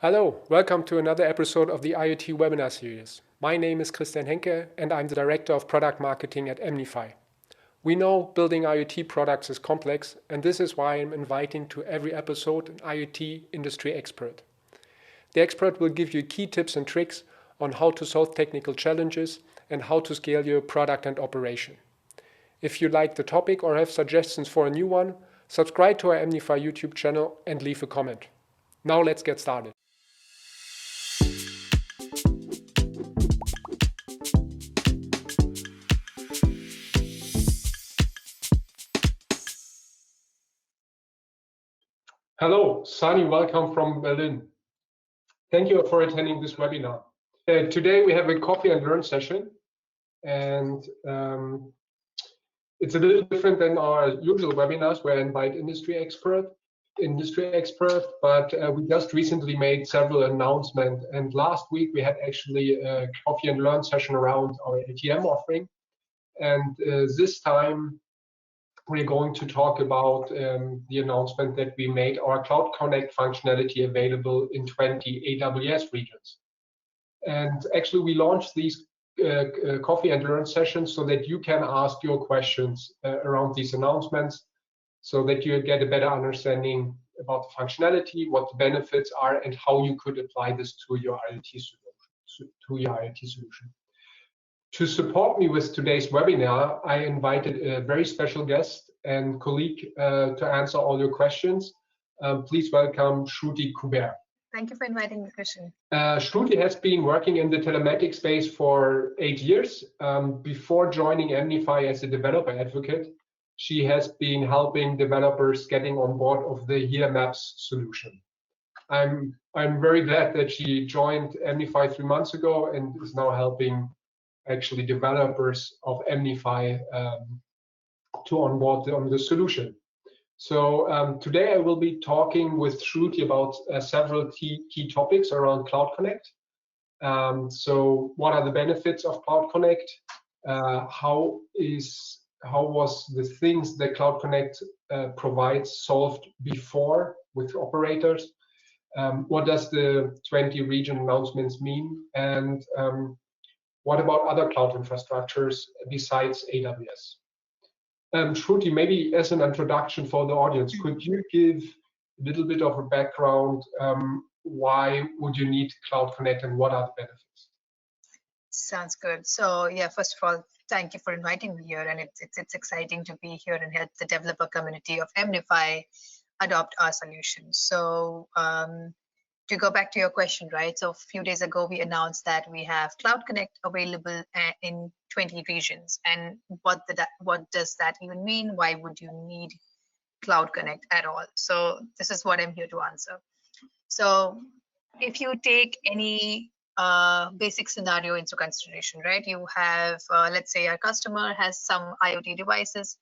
Hello, welcome to another episode of the IoT webinar series. My name is Christian Henke and I'm the Director of Product Marketing at EMnify. We know building IoT products is complex, and this is why I'm inviting to every episode an IoT industry expert. The expert will give you key tips and tricks on how to solve technical challenges and how to scale your product and operation. If you like the topic or have suggestions for a new one, subscribe to our EMnify YouTube channel and leave a comment. Now let's get started. Hello, Sani, welcome from Berlin. Thank you for attending this webinar. Today we have a Coffee and Learn session, and it's a little different than our usual webinars where I invite industry expert, but we just recently made several announcements, and last week we had actually a Coffee and Learn session around our ATM offering, and this time we're going to talk about the announcement that we made our Cloud Connect functionality available in 20 AWS regions. And actually, we launched these Coffee and Learn sessions so that you can ask your questions around these announcements, so that you get a better understanding about the functionality, what the benefits are, and how you could apply this to your IoT solution. To support me with today's webinar, I invited a very special guest and colleague to answer all your questions. Please welcome Shruti Kuber. Thank you for inviting me, Christian. Shruti has been working in the telematics space for 8 years. Before joining EMnify as a developer advocate, she has been helping developers getting on board of the Here Maps solution. I'm very glad that she joined EMnify 3 months ago and is now helping actually developers of EMnify to onboard on the solution. So today I will be talking with Shruti about several key topics around Cloud Connect. So what are the benefits of Cloud Connect? How was the things that Cloud Connect provides solved before with operators? What does the 20 region announcements mean? And what about other cloud infrastructures besides AWS? Shruti, maybe as an introduction for the audience, could you give a little bit of a background? Why would you need Cloud Connect and what are the benefits? Sounds good. So yeah, first of all, thank you for inviting me here, and it's exciting to be here and help the developer community of EMnify adopt our solution. So to go back to your question, right? So a few days ago, we announced that we have Cloud Connect available in 20 regions. And what does that even mean? Why would you need Cloud Connect at all? So this is what I'm here to answer. So if you take any basic scenario into consideration, right? You have, let's say a customer has some IoT devices,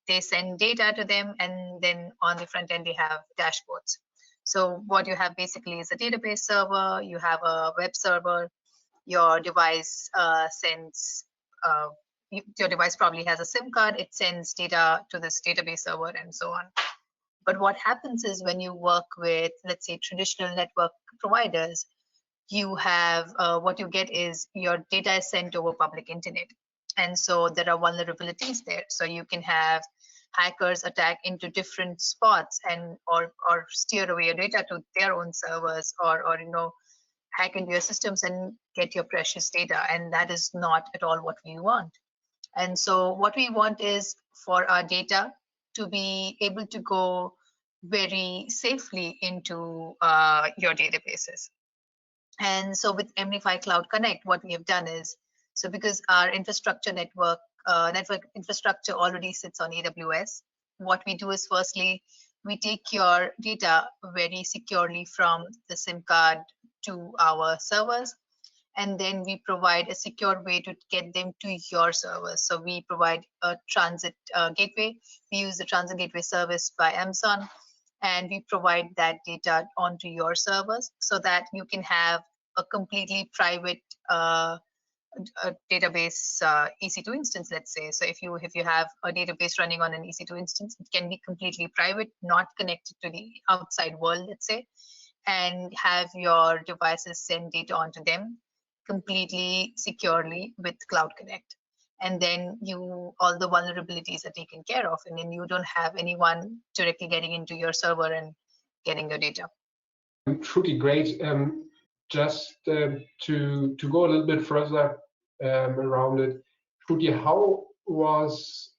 they send data to them, and then on the front end, they have dashboards. So what you have basically is a database server, you have a web server, your device your device probably has a SIM card, it sends data to this database server and so on. But what happens is when you work with, let's say, traditional network providers, you have, what you get is your data is sent over public internet. And so there are vulnerabilities there. So you can have hackers attack into different spots and or steer away your data to their own servers, or hack into your systems and get your precious data, and that is not at all what we want. And so what we want is for our data to be able to go very safely into your databases. And so with EMnify Cloud Connect, what we have done is, so because our network infrastructure already sits on AWS, what we do is firstly, we take your data very securely from the SIM card to our servers, and then we provide a secure way to get them to your servers. So we provide a transit gateway. We use the transit gateway service by Amazon, and we provide that data onto your servers so that you can have a completely private database EC2 instance, let's say. So if you have a database running on an EC2 instance, it can be completely private, not connected to the outside world, let's say. and have your devices send data onto them completely securely with Cloud Connect. And then all the vulnerabilities are taken care of, and then you don't have anyone directly getting into your server and getting your data. Truly great. Just to go a little bit further around it, Shruti, how was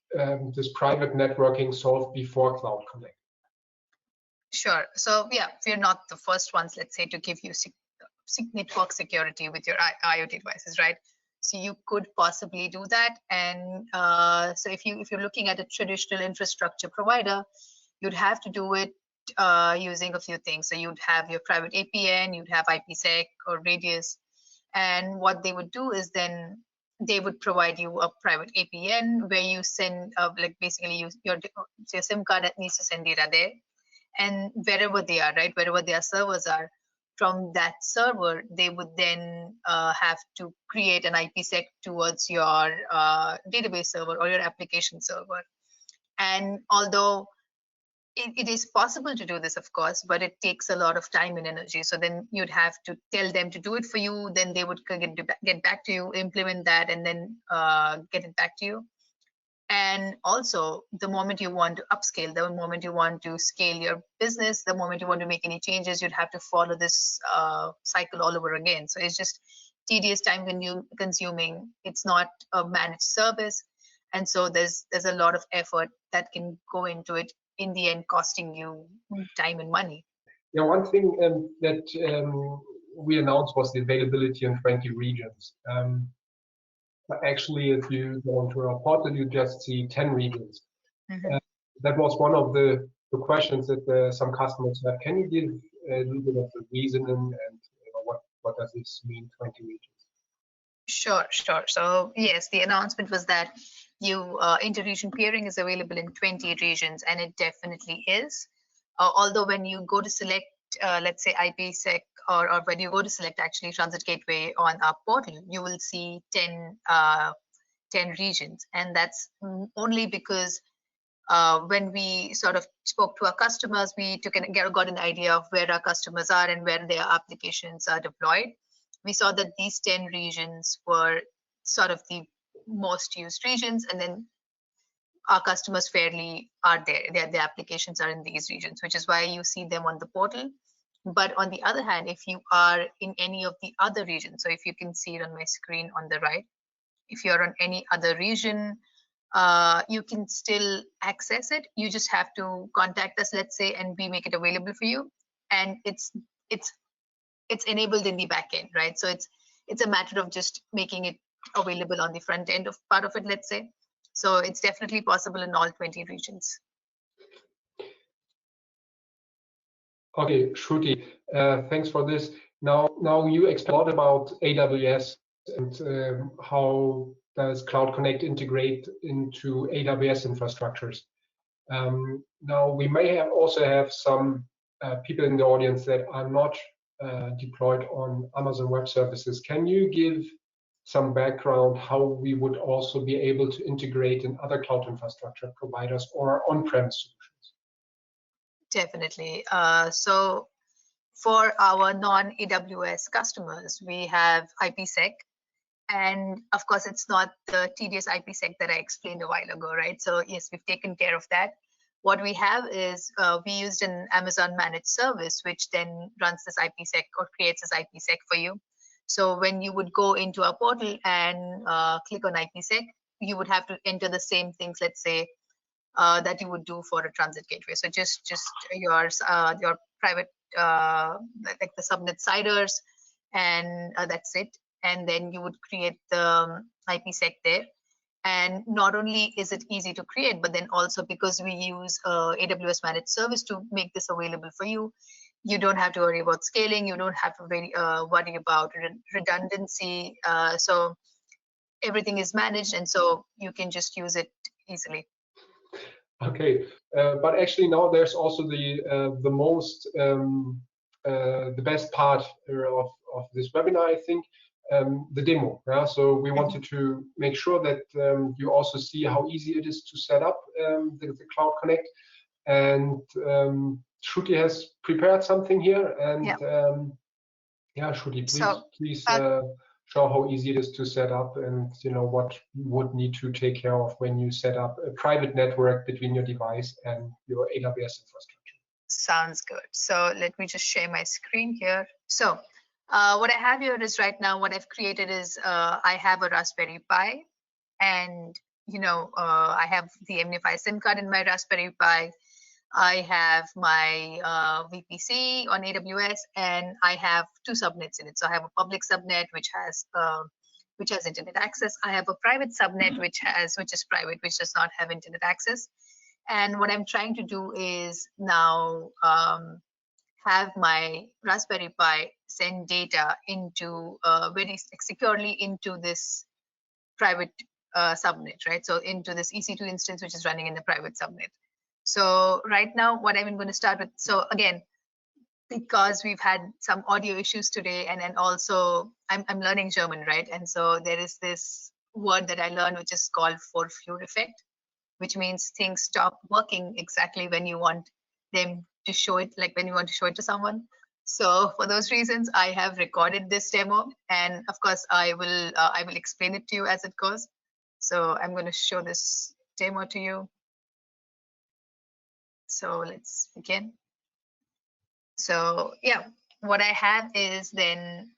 this private networking solved before Cloud Connect? Sure. So yeah, we're not the first ones, let's say, to give you network security with your IoT devices, right? So you could possibly do that. And so if you're looking at a traditional infrastructure provider, you'd have to do it using a few things. So you'd have your private APN, you'd have IPsec or Radius, and what they would do is then they would provide you a private APN where you send like basically your SIM card that needs to send data there, and wherever they are, right, wherever their servers are, from that server they would then have to create an IPsec towards your database server or your application server. And although it is possible to do this, of course, but it takes a lot of time and energy. So then you'd have to tell them to do it for you. Then they would get back to you, implement that, and then get it back to you. And also, the moment you want to upscale, the moment you want to scale your business, the moment you want to make any changes, you'd have to follow this cycle all over again. So it's just tedious, time consuming. It's not a managed service. And so there's a lot of effort that can go into it, in the end costing you time and money. Yeah, one thing that we announced was the availability in 20 regions. But actually, if you go onto our portal, you just see 10 regions. Mm-hmm. That was one of the questions that some customers have. Can you give a little bit of the reasoning and what does this mean, 20 regions? Sure. So yes, the announcement was that inter-region peering is available in 20 regions, and it definitely is. Although when you go to select, let's say IPsec, or when you go to select actually Transit Gateway on our portal, you will see 10 regions, and that's only because when we sort of spoke to our customers, we got an idea of where our customers are and where their applications are deployed. We saw that these 10 regions were sort of the most used regions, and then our customers fairly are there. Their applications are in these regions, which is why you see them on the portal. But on the other hand, if you are in any of the other regions, so if you can see it on my screen on the right, if you're on any other region, you can still access it. You just have to contact us, let's say, and we make it available for you. And it's enabled in the back end, right? So it's a matter of just making it available on the front end of part of it, let's say. So it's definitely possible in all 20 regions. Okay, Shruti, thanks for this. Now you explained a lot about AWS and how does Cloud Connect integrate into AWS infrastructures. Now we may also have some people in the audience that are not deployed on Amazon Web Services. Can you give some background how we would also be able to integrate in other cloud infrastructure providers or on-prem solutions? Definitely. So for our non-AWS customers, we have IPsec. And of course, it's not the tedious IPsec that I explained a while ago, right? So yes, we've taken care of that. What we have is we used an Amazon managed service, which then runs this IPsec or creates this IPsec for you. So when you would go into our portal and click on IPsec, you would have to enter the same things, let's say, that you would do for a transit gateway. So just your private, like the subnet CIDRs, and that's it. And then you would create the IPsec there. And not only is it easy to create, but then also because we use AWS managed service to make this available for you, you don't have to worry about scaling. You don't have to worry about redundancy. So everything is managed, and so you can just use it easily. Okay, but actually now there's also the most the best part of this webinar, I think, the demo. Yeah? So we wanted to make sure that you also see how easy it is to set up the Cloud Connect, and Shruti has prepared something here, and Yeah. yeah, Shruti, So please show how easy it is to set up, and what you would need to take care of when you set up a private network between your device and your AWS infrastructure. sounds good. So let me just share my screen here. So what I have here is right now what I've created is I have a Raspberry Pi, and I have the EMnify SIM card in my Raspberry Pi. I have my VPC on AWS, and I have two subnets in it. So I have a public subnet which has internet access. I have a private subnet which is private, which does not have internet access. And what I'm trying to do is now have my Raspberry Pi send data into very securely into this private subnet, right? So into this EC2 instance, which is running in the private subnet. So right now, what I'm going to start with, so again, because we've had some audio issues today, and then also I'm learning German, right? And so there is this word that I learned, which is called Vorführeffekt, which means things stop working exactly when you want them to show it, like when you want to show it to someone. So for those reasons, I have recorded this demo, and of course, I will explain it to you as it goes. So I'm going to show this demo to you. So let's begin. So yeah, what I have is then,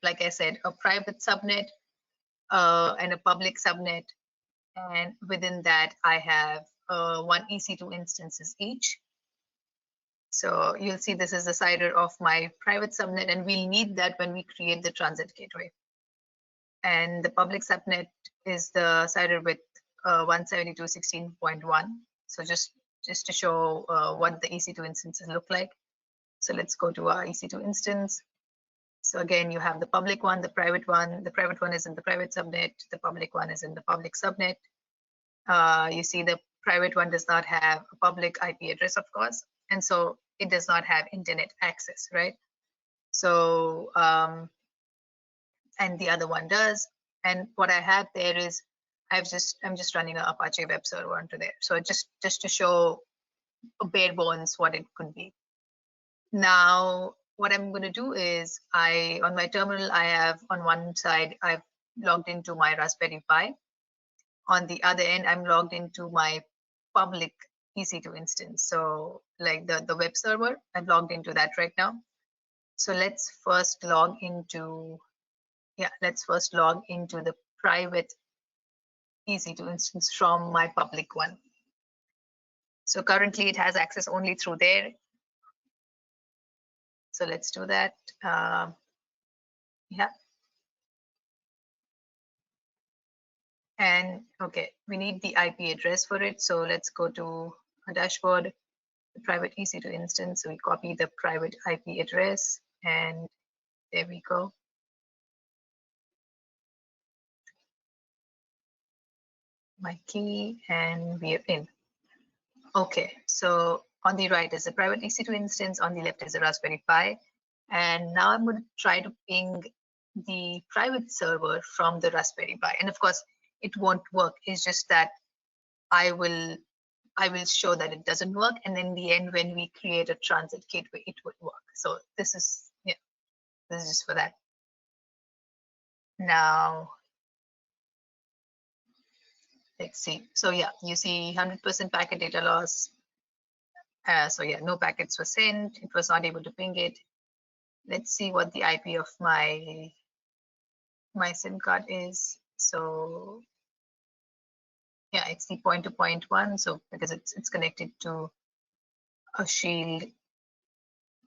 like I said, a private subnet and a public subnet. And within that, I have one EC2 instances each. So you'll see this is the CIDR of my private subnet, and we'll need that when we create the transit gateway. And the public subnet is the CIDR with 172.16.1. So just to show what the EC2 instances look like. So let's go to our EC2 instance. So again, you have the public one, the private one. The private one is in the private subnet. The public one is in the public subnet. You see the private one does not have a public IP address, of course, and so it does not have internet access, right? So, and the other one does. And what I have there is I'm just running an Apache web server onto there. So just to show a bare bones what it could be. Now, what I'm going to do is on my terminal, I have on one side, I've logged into my Raspberry Pi. On the other end, I'm logged into my public EC2 instance. So like the web server, I've logged into that right now. So let's first log into, the private EC2 instance from my public one. So currently it has access only through there. So let's do that. Yeah. And okay, we need the IP address for it. So let's go to a dashboard, the private EC2 instance. So we copy the private IP address, and there we go. My key, and we are in. Okay, so on the right is the private EC2 instance, on the left is the Raspberry Pi. And now I'm going to try to ping the private server from the Raspberry Pi. And of course, it won't work. It's just that I will show that it doesn't work, and in the end, when we create a transit gateway, it would work. So this is just for that. Now, let's see. So yeah, you see 100% packet data loss. So yeah, no packets were sent. It was not able to ping it. Let's see what the IP of my SIM card is. So yeah, it's the point-to-point one. So because it's connected to a shield,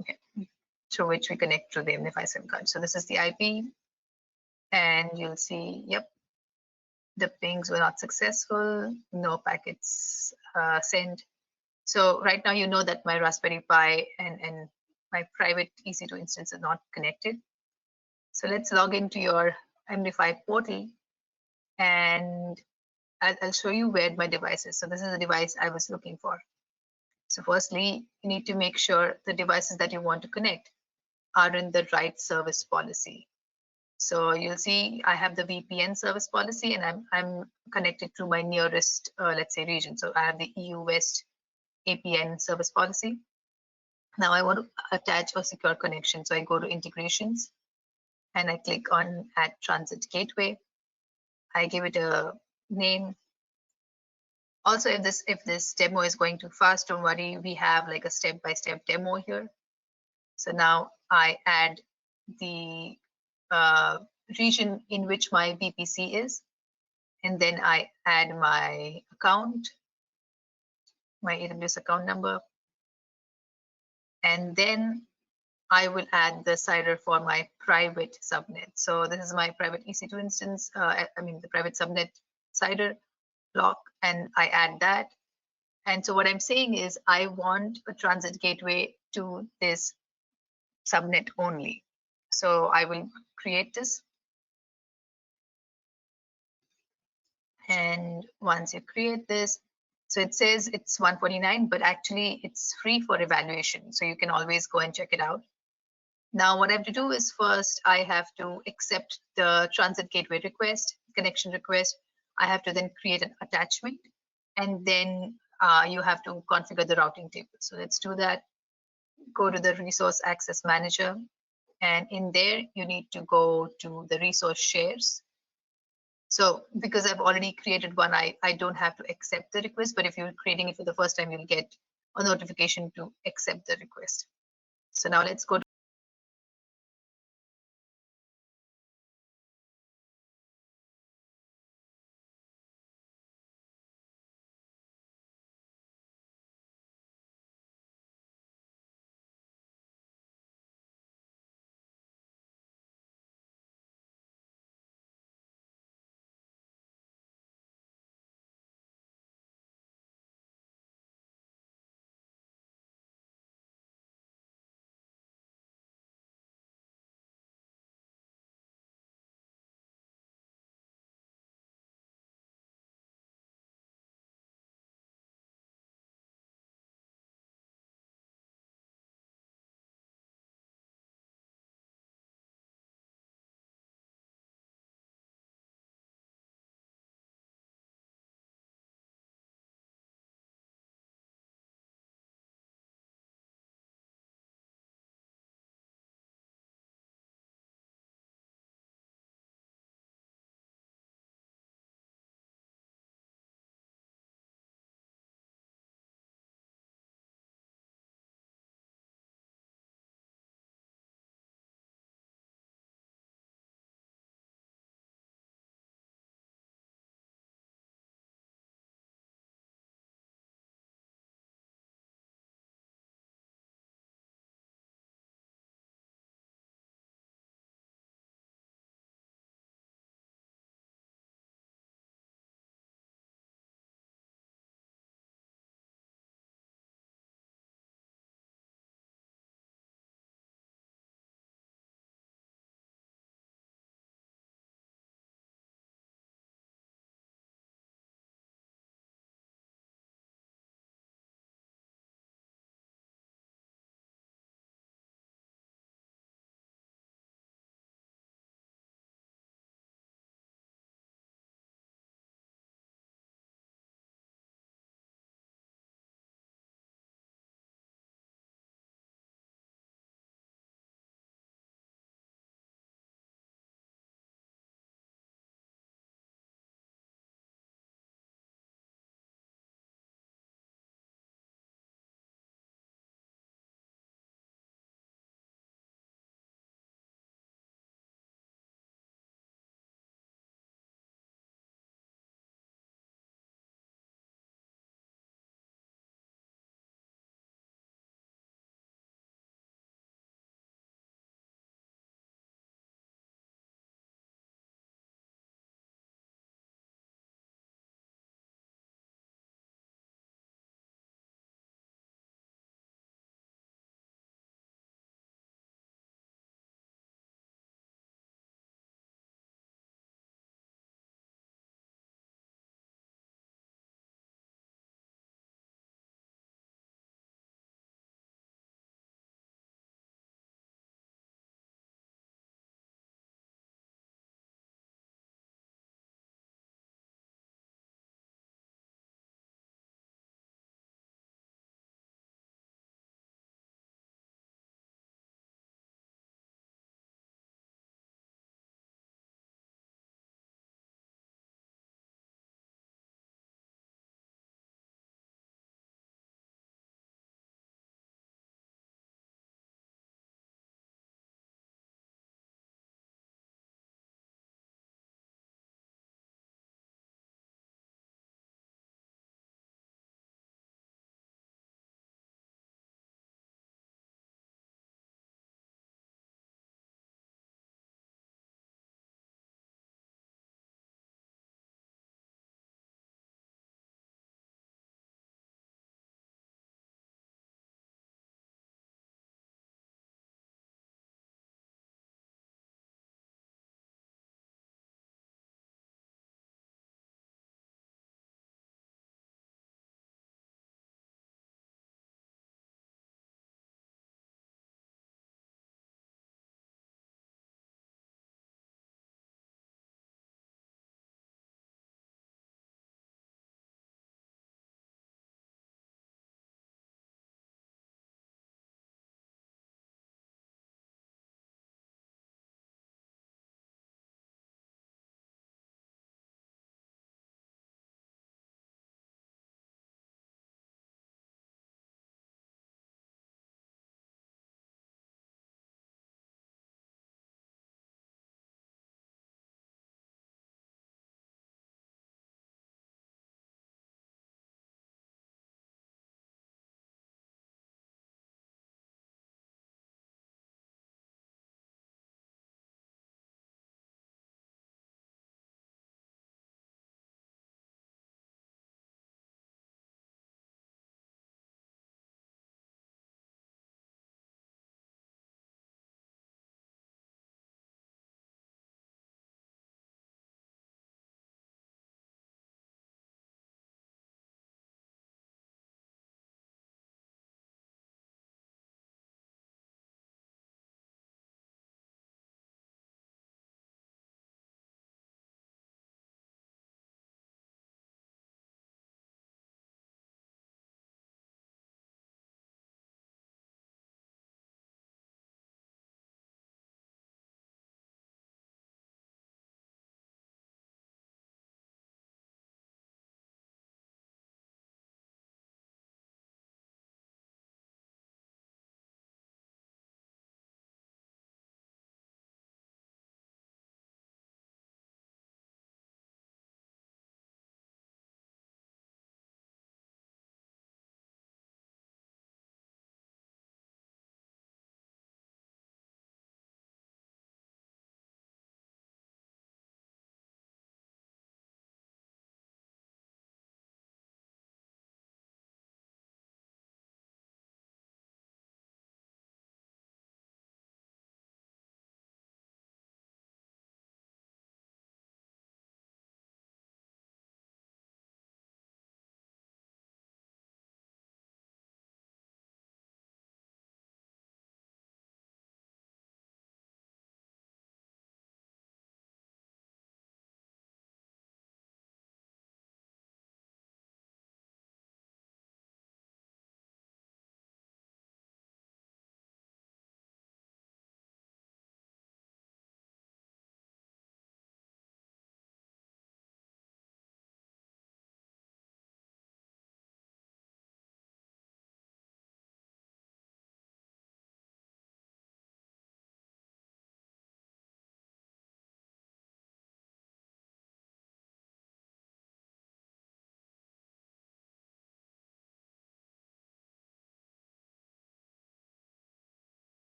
okay, through which we connect to the EMnify SIM card. So this is the IP, and you'll see, yep, the pings were not successful. No packets sent. So right now, you know that my Raspberry Pi and my private EC2 instance is not connected. So let's log into your EMnify portal, and I'll show you where my device is. So this is the device I was looking for. So firstly, you need to make sure the devices that you want to connect are in the right service policy. So you'll see I have the VPN service policy, and I'm connected to my nearest, let's say, region. So I have the EU West APN service policy. Now I want to attach a secure connection. So I go to integrations and I click on add transit gateway. I give it a name. Also, if this demo is going too fast, don't worry, we have like a step-by-step demo here. So now I add the region in which my VPC is, and then I add my account, my AWS account number, and then I will add the CIDR for my private subnet. So this is my private EC2 instance, I mean the private subnet CIDR block, and I add that. And so what I'm saying is I want a transit gateway to this subnet only. So I will create this. And once you create this, so it says it's 149, but actually it's free for evaluation. So you can always go and check it out. Now what I have to do is first I have to accept the transit gateway request, connection request. I have to then create an attachment, and then you have to configure the routing table. So let's do that. Go to the resource access manager, and in there you need to go to the resource shares. So because I've already created one, I don't have to accept the request, but if you're creating it for the first time, you'll get a notification to accept the request. So now let's go to